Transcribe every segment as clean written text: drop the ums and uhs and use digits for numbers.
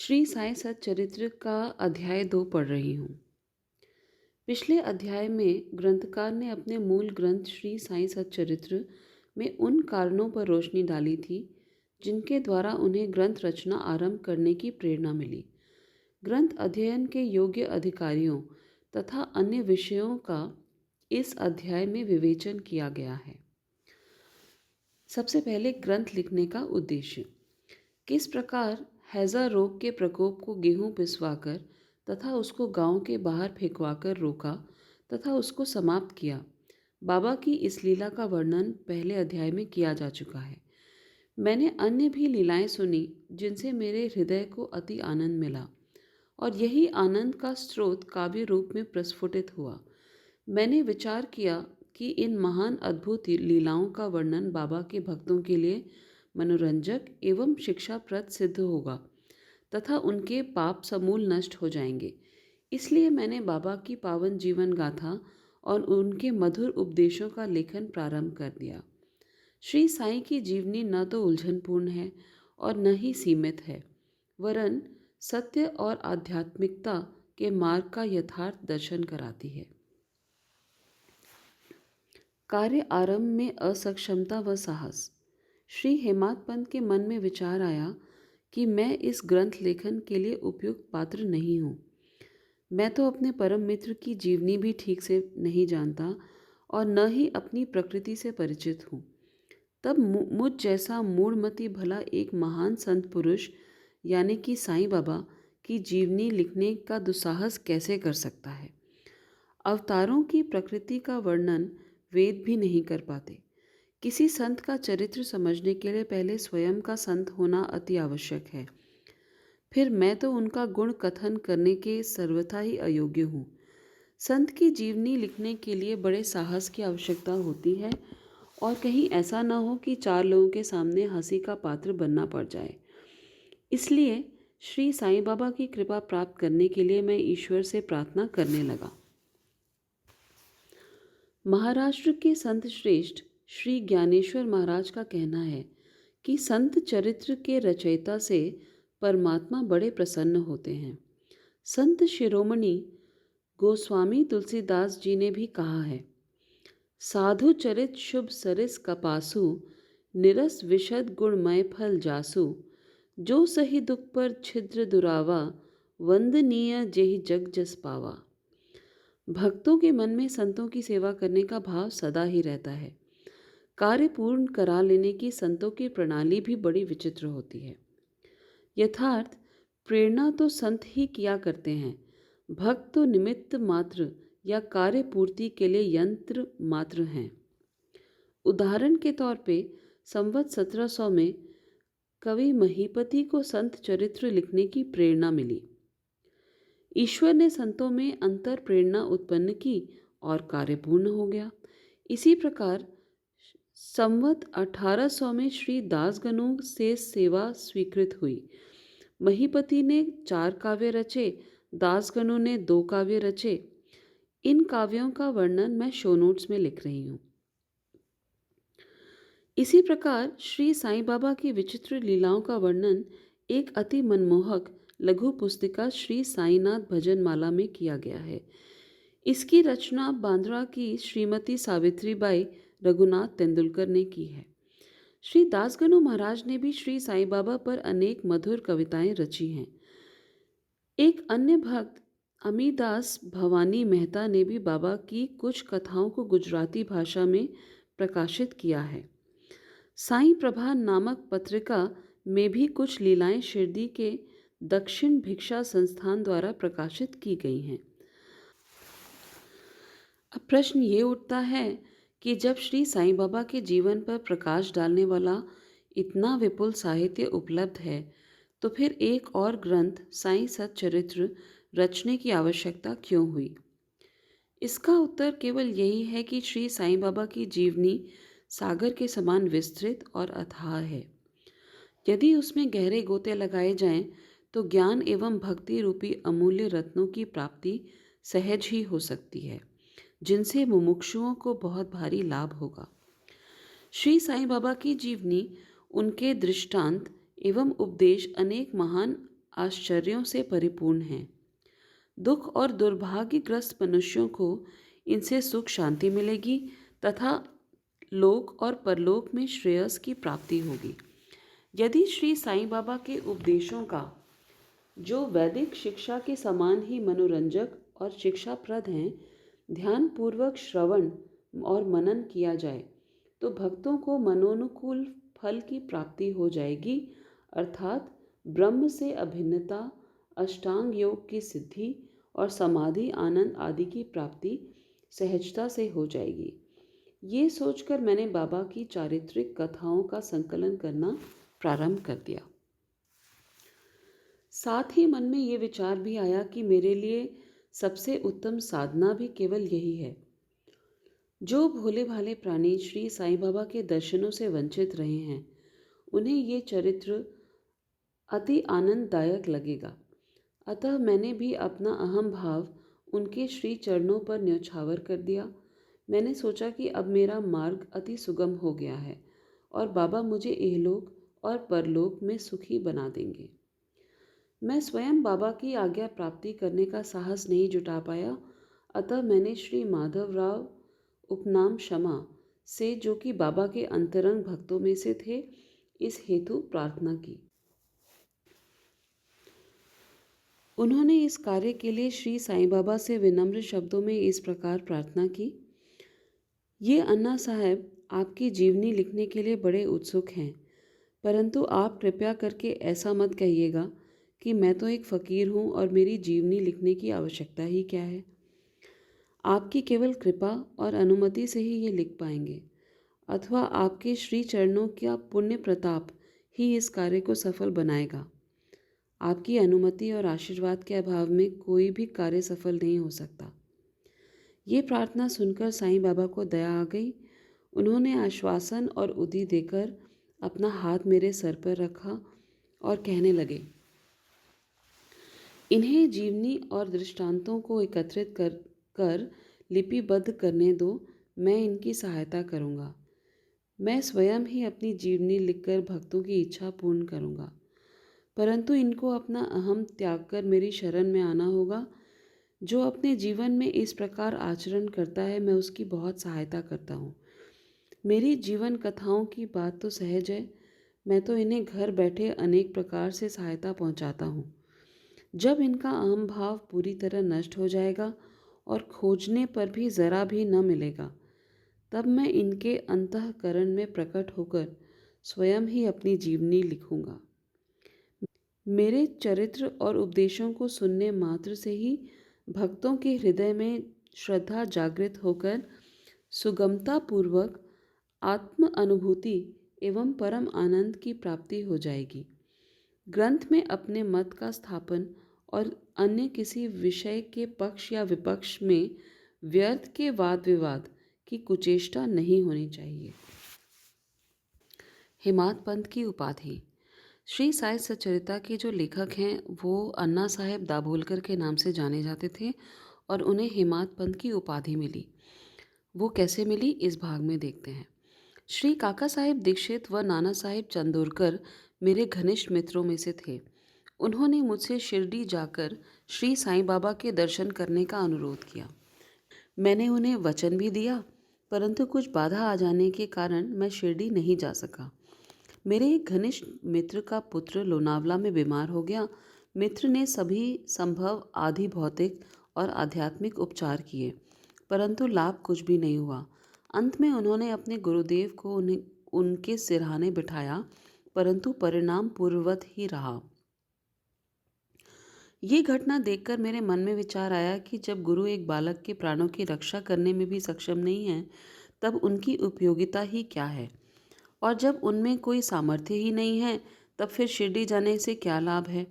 श्री साईं सच्चरित्र का अध्याय 2 पढ़ रही हूँ। पिछले अध्याय में ग्रंथकार ने अपने मूल ग्रंथ श्री साईं सच्चरित्र में उन कारणों पर रोशनी डाली थी जिनके द्वारा उन्हें ग्रंथ रचना आरंभ करने की प्रेरणा मिली। ग्रंथ अध्ययन के योग्य अधिकारियों तथा अन्य विषयों का इस अध्याय में विवेचन किया गया है। सबसे पहले ग्रंथ लिखने का उद्देश्य। किस प्रकार हैजा रोग के प्रकोप को गेहूं पिसवाकर तथा उसको गांव के बाहर फेंकवाकर रोका तथा उसको समाप्त किया। बाबा की इस लीला का वर्णन पहले अध्याय में किया जा चुका है। मैंने अन्य भी लीलाएं सुनी जिनसे मेरे हृदय को अति आनंद मिला और यही आनंद का स्रोत काव्य रूप में प्रस्फुटित हुआ। मैंने विचार किया कि इन महान अद्भुत लीलाओं का वर्णन बाबा के भक्तों के लिए मनोरंजक एवं शिक्षाप्रद सिद्ध होगा तथा उनके पाप समूल नष्ट हो जाएंगे। इसलिए मैंने बाबा की पावन जीवन गाथा और उनके मधुर उपदेशों का लेखन प्रारंभ कर दिया। श्री साईं की जीवनी न तो उलझनपूर्ण है और न ही सीमित है, वरन सत्य और आध्यात्मिकता के मार्ग का यथार्थ दर्शन कराती है। कार्य आरंभ में असक्षमता व साहस। श्री हेमाद पंत के मन में विचार आया कि मैं इस ग्रंथ लेखन के लिए उपयुक्त पात्र नहीं हूँ। मैं तो अपने परम मित्र की जीवनी भी ठीक से नहीं जानता और न ही अपनी प्रकृति से परिचित हूँ। तब मुझ जैसा मूढ़मति भला एक महान संत पुरुष यानी कि साईं बाबा की जीवनी लिखने का दुस्साहस कैसे कर सकता है। अवतारों की प्रकृति का वर्णन वेद भी नहीं कर पाते। किसी संत का चरित्र समझने के लिए पहले स्वयं का संत होना अति आवश्यक है। फिर मैं तो उनका गुण कथन करने के सर्वथा ही अयोग्य हूँ। संत की जीवनी लिखने के लिए बड़े साहस की आवश्यकता होती है और कहीं ऐसा न हो कि चार लोगों के सामने हंसी का पात्र बनना पड़ जाए। इसलिए श्री साईं बाबा की कृपा प्राप्त करने के लिए मैं ईश्वर से प्रार्थना करने लगा। महाराष्ट्र के संत श्रेष्ठ श्री ज्ञानेश्वर महाराज का कहना है कि संत चरित्र के रचयिता से परमात्मा बड़े प्रसन्न होते हैं। संत शिरोमणि गोस्वामी तुलसीदास जी ने भी कहा है, साधु चरित शुभ सरिस कपासु, निरस विशद गुणमय फल जासु, जो सही दुख पर छिद्र दुरावा, वंदनीय जेहि जग जस पावा। भक्तों के मन में संतों की सेवा करने का भाव सदा ही रहता है। कार्य पूर्ण करा लेने की संतों की प्रणाली भी बड़ी विचित्र होती है। यथार्थ प्रेरणा तो संत ही किया करते हैं, भक्त तो निमित्त मात्र या कार्य पूर्ति के लिए यंत्र मात्र हैं। उदाहरण के तौर पे संवत 1700 में कवि महीपति को संत चरित्र लिखने की प्रेरणा मिली। ईश्वर ने संतों में अंतर प्रेरणा उत्पन्न की और कार्य पूर्ण हो गया। इसी प्रकार संवत 1800 में श्री दासगणों से सेवा स्वीकृत हुई। महीपति ने 4 काव्य रचे, दासगणों ने 2 काव्य रचे। इन काव्यों का वर्णन मैं शो नोट्स में लिख रही हूँ। इसी प्रकार श्री साईं बाबा की विचित्र लीलाओं का वर्णन एक अति मनमोहक लघु पुस्तिका श्री साईनाथ भजन माला में किया गया है। इसकी रचना बांद्रा की श्रीमती सावित्रीबाई रघुनाथ तेंदुलकर ने की है। श्री दासगणु महाराज ने भी श्री साईं बाबा पर अनेक मधुर कविताएं रची हैं। एक अन्य भक्त अमीदास भवानी मेहता ने भी बाबा की कुछ कथाओं को गुजराती भाषा में प्रकाशित किया है। साईं प्रभा नामक पत्रिका में भी कुछ लीलाएं शिरडी के दक्षिण भिक्षा संस्थान द्वारा प्रकाशित की गई हैं। अब प्रश्न ये उठता है कि जब श्री साईं बाबा के जीवन पर प्रकाश डालने वाला इतना विपुल साहित्य उपलब्ध है, तो फिर एक और ग्रंथ साईं सच्चरित्र रचने की आवश्यकता क्यों हुई? इसका उत्तर केवल यही है कि श्री साईं बाबा की जीवनी सागर के समान विस्तृत और अथाह है। यदि उसमें गहरे गोते लगाए जाएं, तो ज्ञान एवं भक्ति रूपी अमूल्य रत्नों की प्राप्ति सहज ही हो सकती है, जिनसे मुमुक्षुओं को बहुत भारी लाभ होगा। श्री साईं बाबा की जीवनी, उनके दृष्टांत एवं उपदेश अनेक महान आश्चर्यों से परिपूर्ण हैं। दुख और दुर्भाग्यग्रस्त मनुष्यों को इनसे सुख शांति मिलेगी तथा लोक और परलोक में श्रेयस की प्राप्ति होगी। यदि श्री साईं बाबा के उपदेशों का, जो वैदिक शिक्षा के समान ही मनोरंजक और शिक्षाप्रद हैं, ध्यानपूर्वक श्रवण और मनन किया जाए तो भक्तों को मनोनुकूल फल की प्राप्ति हो जाएगी, अर्थात ब्रह्म से अभिन्नता, अष्टांग योग की सिद्धि और समाधि आनंद आदि की प्राप्ति सहजता से हो जाएगी। ये सोचकर मैंने बाबा की चारित्रिक कथाओं का संकलन करना प्रारंभ कर दिया। साथ ही मन में ये विचार भी आया कि मेरे लिए सबसे उत्तम साधना भी केवल यही है। जो भोले भाले प्राणी श्री साईं बाबा के दर्शनों से वंचित रहे हैं, उन्हें ये चरित्र अति आनंददायक लगेगा। अतः मैंने भी अपना अहम भाव उनके श्री चरणों पर न्यौछावर कर दिया। मैंने सोचा कि अब मेरा मार्ग अति सुगम हो गया है और बाबा मुझे इहलोक और परलोक में सुखी बना देंगे। मैं स्वयं बाबा की आज्ञा प्राप्ति करने का साहस नहीं जुटा पाया, अतः मैंने श्री माधवराव उपनाम शमा से, जो कि बाबा के अंतरंग भक्तों में से थे, इस हेतु प्रार्थना की। उन्होंने इस कार्य के लिए श्री साईं बाबा से विनम्र शब्दों में इस प्रकार प्रार्थना की। ये अन्ना साहब आपकी जीवनी लिखने के लिए बड़े उत्सुक हैं, परंतु आप कृपया करके ऐसा मत कहिएगा कि मैं तो एक फ़कीर हूँ और मेरी जीवनी लिखने की आवश्यकता ही क्या है। आपकी केवल कृपा और अनुमति से ही ये लिख पाएंगे, अथवा आपके श्री चरणों का पुण्य प्रताप ही इस कार्य को सफल बनाएगा। आपकी अनुमति और आशीर्वाद के अभाव में कोई भी कार्य सफल नहीं हो सकता। ये प्रार्थना सुनकर साईं बाबा को दया आ गई। उन्होंने आश्वासन और उदी देकर अपना हाथ मेरे सर पर रखा और कहने लगे, इन्हें जीवनी और दृष्टांतों को एकत्रित कर लिपिबद्ध करने दो। मैं इनकी सहायता करूँगा। मैं स्वयं ही अपनी जीवनी लिखकर भक्तों की इच्छा पूर्ण करूँगा, परंतु इनको अपना अहम त्याग कर मेरी शरण में आना होगा। जो अपने जीवन में इस प्रकार आचरण करता है, मैं उसकी बहुत सहायता करता हूँ। मेरी जीवन कथाओं की बात तो सहज है, मैं तो इन्हें घर बैठे अनेक प्रकार से सहायता पहुँचाता हूँ। जब इनका अहम भाव पूरी तरह नष्ट हो जाएगा और खोजने पर भी ज़रा भी न मिलेगा, तब मैं इनके अंतःकरण में प्रकट होकर स्वयं ही अपनी जीवनी लिखूंगा। मेरे चरित्र और उपदेशों को सुनने मात्र से ही भक्तों के हृदय में श्रद्धा जागृत होकर सुगमता पूर्वक आत्म अनुभूति एवं परम आनंद की प्राप्ति हो जाएगी। ग्रंथ में अपने मत का स्थापन और अन्य किसी विषय के पक्ष या विपक्ष में व्यर्थ के वाद विवाद की कुचेष्टा नहीं होनी चाहिए। हिमात पंथ की उपाधि। श्री साई सचरिता के जो लेखक हैं वो अन्ना साहेब दाभोलकर के नाम से जाने जाते थे और उन्हें हिमात पंथ की उपाधि मिली। वो कैसे मिली, इस भाग में देखते हैं। श्री काका साहेब दीक्षित व नाना साहेब चंदोरकर मेरे घनिष्ठ मित्रों में से थे। उन्होंने मुझसे शिरडी जाकर श्री साईं बाबा के दर्शन करने का अनुरोध किया। मैंने उन्हें वचन भी दिया, परंतु कुछ बाधा आ जाने के कारण मैं शिरडी नहीं जा सका। मेरे एक घनिष्ठ मित्र का पुत्र लोनावला में बीमार हो गया। मित्र ने सभी संभव आधि भौतिक और आध्यात्मिक उपचार किए, परंतु लाभ कुछ भी नहीं हुआ। अंत में उन्होंने अपने गुरुदेव को उनके सिरहाने बिठाया, परंतु परिणाम पूर्ववत ही रहा। ये घटना देखकर मेरे मन में विचार आया कि जब गुरु एक बालक के प्राणों की रक्षा करने में भी सक्षम नहीं है, तब उनकी उपयोगिता ही क्या है। और जब उनमें कोई सामर्थ्य ही नहीं है, तब फिर शिरडी जाने से क्या लाभ है।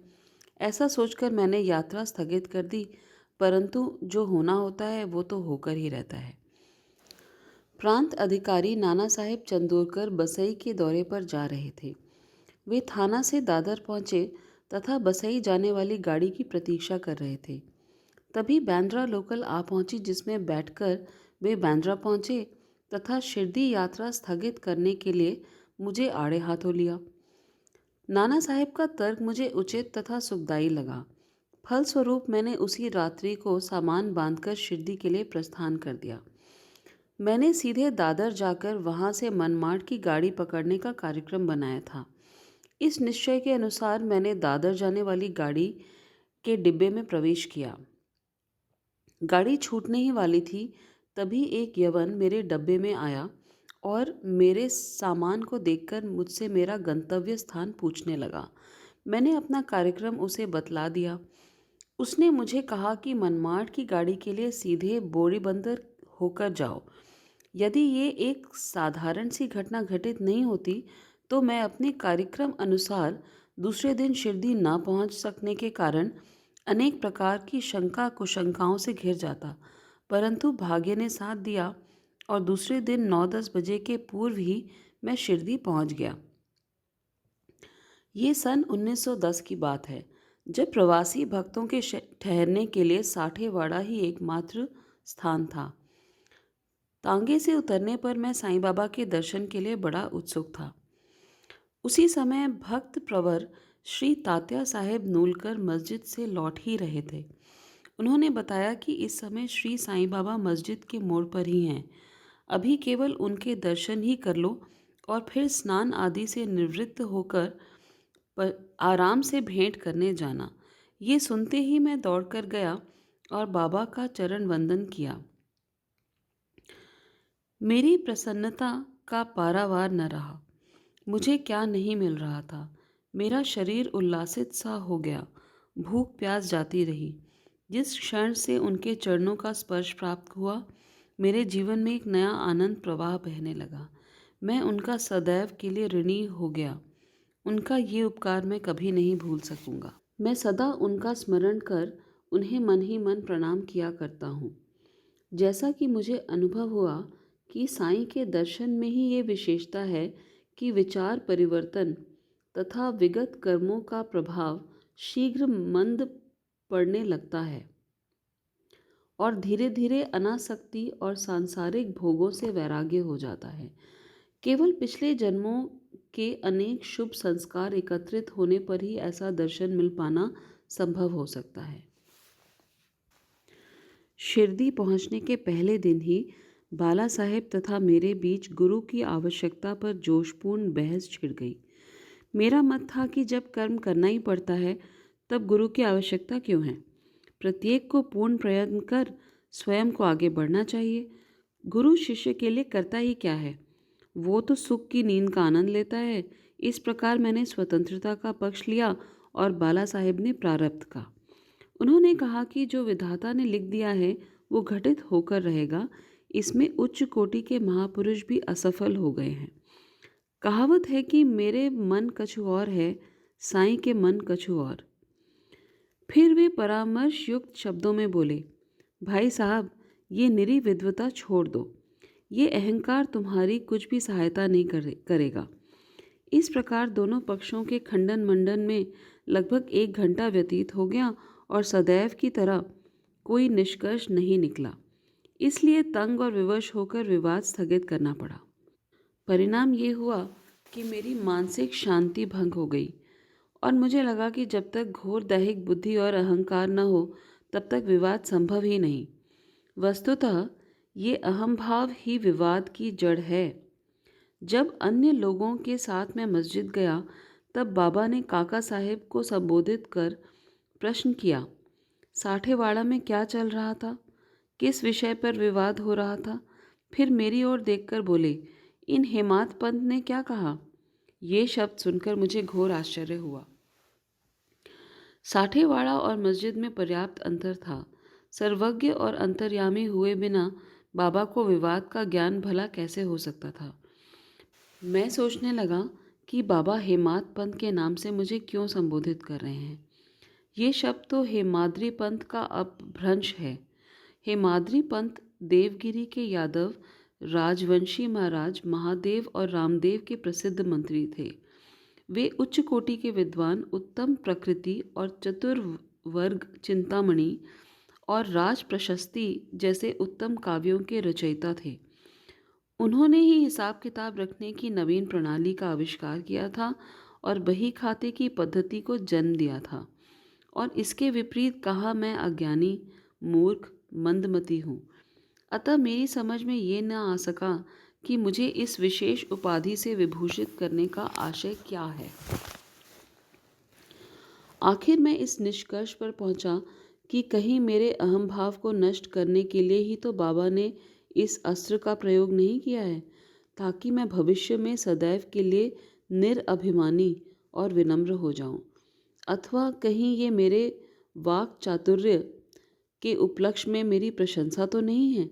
ऐसा सोचकर मैंने यात्रा स्थगित कर दी, परंतु जो होना होता है वो तो होकर ही रहता है। प्रांत अधिकारी नाना साहेब चंदोरकर बसई के दौरे पर जा रहे थे। वे थाना से दादर पहुंचे तथा बसई जाने वाली गाड़ी की प्रतीक्षा कर रहे थे। तभी बांद्रा लोकल आ पहुंची, जिसमें बैठकर वे बांद्रा पहुंचे तथा शिरडी यात्रा स्थगित करने के लिए मुझे आड़े हाथों लिया। नाना साहेब का तर्क मुझे उचित तथा सुखदायी लगा। फलस्वरूप मैंने उसी रात्रि को सामान बांधकर शिरडी के लिए प्रस्थान कर दिया। मैंने सीधे दादर जाकर वहां से मनमाड़ की गाड़ी पकड़ने का कार्यक्रम बनाया था। इस निश्चय के अनुसार मैंने दादर जाने वाली गाड़ी के डिब्बे में प्रवेश किया। गाड़ी छूटने ही वाली थी, तभी एक यवन मेरे डब्बे में आया और मेरे सामान को देखकर मुझसे मेरा गंतव्य स्थान पूछने लगा। मैंने अपना कार्यक्रम उसे बतला दिया। उसने मुझे कहा कि मनमाड़ की गाड़ी के लिए सीधे बोरीबंदर होकर जाओ। यदि ये एक साधारण सी घटना घटित नहीं होती तो मैं अपने कार्यक्रम अनुसार दूसरे दिन शिरडी ना पहुंच सकने के कारण अनेक प्रकार की शंका कुशंकाओं से घिर जाता, परंतु भाग्य ने साथ दिया और दूसरे दिन 9-10 बजे के पूर्व ही मैं शिरडी पहुंच गया। ये सन 1910 की बात है, जब प्रवासी भक्तों के ठहरने के लिए साठेवाड़ा ही एकमात्र स्थान था। तांगे से उतरने पर मैं साईं बाबा के दर्शन के लिए बड़ा उत्सुक था। उसी समय भक्त प्रवर श्री तात्या साहेब नूलकर मस्जिद से लौट ही रहे थे। उन्होंने बताया कि इस समय श्री साईं बाबा मस्जिद के मोड़ पर ही हैं। अभी केवल उनके दर्शन ही कर लो और फिर स्नान आदि से निवृत्त होकर आराम से भेंट करने जाना। ये सुनते ही मैं दौड़कर गया और बाबा का चरण वंदन किया। मेरी प्रसन्नता का पारावार न रहा। मुझे क्या नहीं मिल रहा था। मेरा शरीर उल्लासित सा हो गया। भूख प्यास जाती रही। जिस क्षण से उनके चरणों का स्पर्श प्राप्त हुआ, मेरे जीवन में एक नया आनंद प्रवाह बहने लगा। मैं उनका सदैव के लिए ऋणी हो गया। उनका ये उपकार मैं कभी नहीं भूल सकूंगा। मैं सदा उनका स्मरण कर उन्हें मन ही मन प्रणाम किया करता हूँ। जैसा कि मुझे अनुभव हुआ कि साईं के दर्शन में ही ये विशेषता है कि विचार परिवर्तन तथा विगत कर्मों का प्रभाव शीघ्र मंद पड़ने लगता है और धीरे धीरे अनासक्ति और सांसारिक भोगों से वैराग्य हो जाता है। केवल पिछले जन्मों के अनेक शुभ संस्कार एकत्रित होने पर ही ऐसा दर्शन मिल पाना संभव हो सकता है। शिरडी पहुंचने के पहले दिन ही बाला साहेब तथा मेरे बीच गुरु की आवश्यकता पर जोशपूर्ण बहस छिड़ गई। मेरा मत था कि जब कर्म करना ही पड़ता है तब गुरु की आवश्यकता क्यों है। प्रत्येक को पूर्ण प्रयत्न कर स्वयं को आगे बढ़ना चाहिए। गुरु शिष्य के लिए करता ही क्या है, वो तो सुख की नींद का आनंद लेता है। इस प्रकार मैंने स्वतंत्रता का पक्ष लिया और बाला साहेब ने प्रारब्ध का। उन्होंने कहा कि जो विधाता ने लिख दिया है वो घटित होकर रहेगा। इसमें उच्च कोटि के महापुरुष भी असफल हो गए हैं। कहावत है कि मेरे मन कछु और है, साईं के मन कछु और। फिर वे परामर्श युक्त शब्दों में बोले, भाई साहब, ये निरी विद्वता छोड़ दो। ये अहंकार तुम्हारी कुछ भी सहायता नहीं करेगा। इस प्रकार दोनों पक्षों के खंडन मंडन में लगभग 1 घंटा व्यतीत हो गया और सदैव की तरह कोई निष्कर्ष नहीं निकला। इसलिए तंग और विवश होकर विवाद स्थगित करना पड़ा। परिणाम ये हुआ कि मेरी मानसिक शांति भंग हो गई और मुझे लगा कि जब तक घोर दैहिक बुद्धि और अहंकार न हो तब तक विवाद संभव ही नहीं। वस्तुतः ये अहम भाव ही विवाद की जड़ है। जब अन्य लोगों के साथ मैं मस्जिद गया तब बाबा ने काका साहेब को संबोधित कर प्रश्न किया, साठेवाड़ा में क्या चल रहा था, किस विषय पर विवाद हो रहा था। फिर मेरी ओर देखकर बोले, इन हेमाद पंत ने क्या कहा। ये शब्द सुनकर मुझे घोर आश्चर्य हुआ। साठेवाड़ा और मस्जिद में पर्याप्त अंतर था। सर्वज्ञ और अंतर्यामी हुए बिना बाबा को विवाद का ज्ञान भला कैसे हो सकता था। मैं सोचने लगा कि बाबा हेमाद पंत के नाम से मुझे क्यों संबोधित कर रहे हैं। ये शब्द तो हेमाद्री पंत का अपभ्रंश है। हेमाद्री पंत देवगिरी के यादव राजवंशी महाराज महादेव और रामदेव के प्रसिद्ध मंत्री थे। वे उच्च कोटि के विद्वान, उत्तम प्रकृति और चतुर्वर्ग चिंतामणि और राज प्रशस्ति जैसे उत्तम काव्यों के रचयिता थे। उन्होंने ही हिसाब किताब रखने की नवीन प्रणाली का आविष्कार किया था और बही खाते की पद्धति को जन्म दिया था, और इसके विपरीत कहा मैं अज्ञानी, मूर्ख, मंदमती हूँ। अतः मेरी समझ में ये न आ सका कि मुझे इस विशेष उपाधि से विभूषित करने का आशय क्या है। आखिर मैं इस निष्कर्ष पर पहुंचा कि कहीं मेरे अहम भाव को नष्ट करने के लिए ही तो बाबा ने इस अस्त्र का प्रयोग नहीं किया है, ताकि मैं भविष्य में सदैव के लिए निरअभिमानी और विनम्र हो जाऊं। अथवा कहीं ये मेरे वाक चातुर्य के उपलक्ष्य में मेरी प्रशंसा तो नहीं है।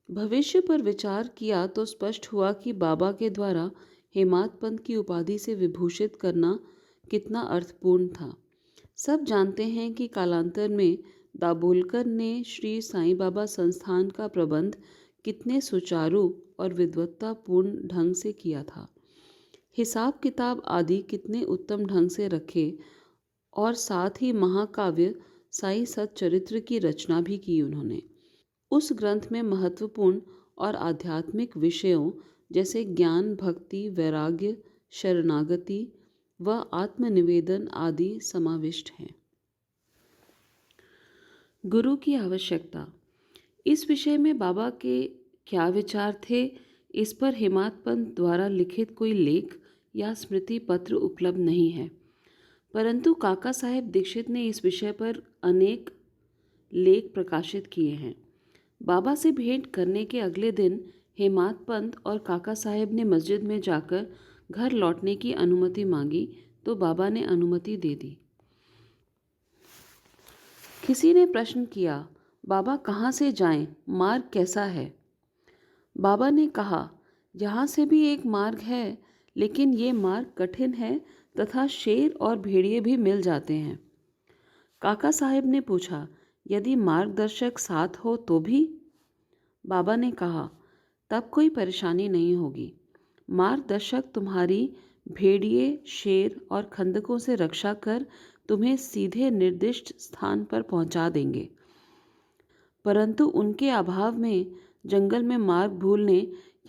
भविष्य पर विचार किया तो स्पष्ट हुआ कि बाबा के द्वारा हेमाद पंथ की उपाधि से विभूषित करना कितना अर्थपूर्ण था। सब जानते हैं कि कालांतर में दाभोलकर ने श्री साईं बाबा संस्थान का प्रबंध कितने सुचारू और विद्वत्तापूर्ण ढंग से किया था। हिसाब किताब आदि कितने उत्तम ढंग से रखे, और साथ ही महाकाव्य साईं सच्चरित्र की रचना भी की उन्होंने। उस ग्रंथ में महत्वपूर्ण और आध्यात्मिक विषयों जैसे ज्ञान, भक्ति, वैराग्य, शरणागति व आत्मनिवेदन आदि समाविष्ट हैं। गुरु की आवश्यकता। इस विषय में बाबा के क्या विचार थे, इस पर हेमाद पंथ द्वारा लिखित कोई लेख या स्मृति पत्र उपलब्ध नहीं है, परंतु काका साहेब दीक्षित ने इस विषय पर अनेक लेख प्रकाशित किए हैं। बाबा से भेंट करने के अगले दिन हेमाद पंथ और काका साहेब ने मस्जिद में जाकर घर लौटने की अनुमति मांगी, तो बाबा ने अनुमति दे दी। किसी ने प्रश्न किया, बाबा कहाँ से जाएं, मार्ग कैसा है? बाबा ने कहा, यहाँ से भी एक मार्ग है, लेकिन ये मार्ग कठिन है तथा शेर और भेड़िए भी मिल जाते हैं। काका साहेब ने पूछा, यदि मार्गदर्शक साथ हो तो भी? बाबा ने कहा, तब कोई परेशानी नहीं होगी। मार्गदर्शक तुम्हारी भेड़िए, शेर और खंदकों से रक्षा कर तुम्हें सीधे निर्दिष्ट स्थान पर पहुंचा देंगे, परंतु उनके अभाव में जंगल में मार्ग भूलने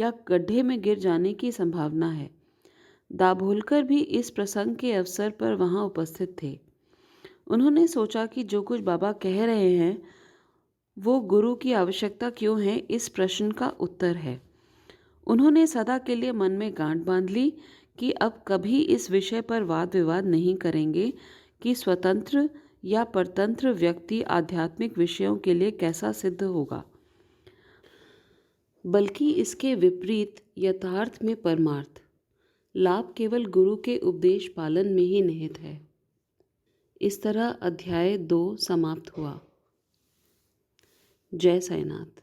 या गड्ढे में गिर जाने की संभावना है। दाभोलकर भी इस प्रसंग के अवसर पर वहां उपस्थित थे। उन्होंने सोचा कि जो कुछ बाबा कह रहे हैं वो गुरु की आवश्यकता क्यों है, इस प्रश्न का उत्तर है। उन्होंने सदा के लिए मन में गांठ बांध ली कि अब कभी इस विषय पर वाद विवाद नहीं करेंगे कि स्वतंत्र या परतंत्र व्यक्ति आध्यात्मिक विषयों के लिए कैसा सिद्ध होगा, बल्कि इसके विपरीत यथार्थ में परमार्थ लाभ केवल गुरु के उपदेश पालन में ही निहित है। इस तरह अध्याय 2 समाप्त हुआ। जय साईनाथ।